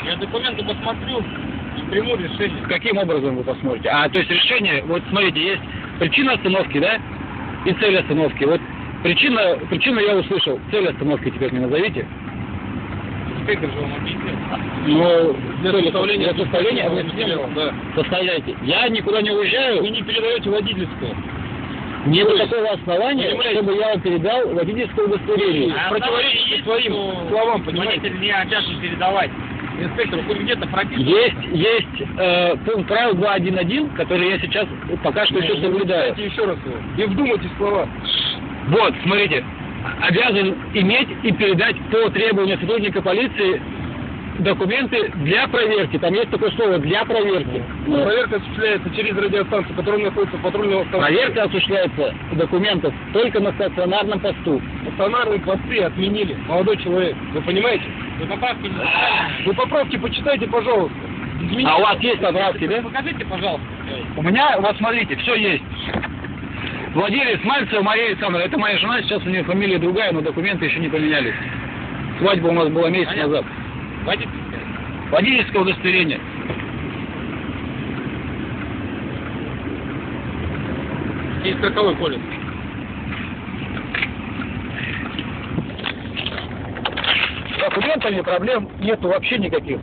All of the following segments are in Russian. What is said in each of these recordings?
Я документы посмотрю и приму решение. Каким образом вы посмотрите? То есть решение, вот смотрите, есть причина остановки, да? И цель остановки. Вот причину я услышал. Цель остановки теперь мне назовите. Инспектор же вам объяснил. Ну, Для составления да. Составляйте. Я никуда не уезжаю. Вы не передаете водительское. Нет такого основания, чтобы я вам передал водительское удостоверение. Противоречит своим словам, понимаете? Водитель не обязан передавать. Инспектор, хоть где-то прописано. Есть пункт правил 2.1.1, который я сейчас пока что еще соблюдаю. Еще раз его. И вдумайтесь в слова. Вот, смотрите. Обязан иметь и передать по требованию сотрудника полиции документы для проверки. Там есть такое слово «для проверки». Проверка осуществляется через радиостанцию, которая находится в патрульном автомобиле. Проверка осуществляется документов только на стационарном посту. Стационарные посты отменили, молодой человек. Вы понимаете? Вы поправки почитайте, пожалуйста. Измените. А у вас есть поправки, да? Покажите, пожалуйста. У меня, вот смотрите, все есть. Владелец Мальцева Мария Александровна, это моя жена, сейчас у нее фамилия другая, но документы еще не поменялись. Свадьба у нас была месяц назад. Водительское удостоверение. И страховой полис. С документами проблем нету вообще никаких.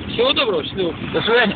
Всего доброго, счастливо. До свидания.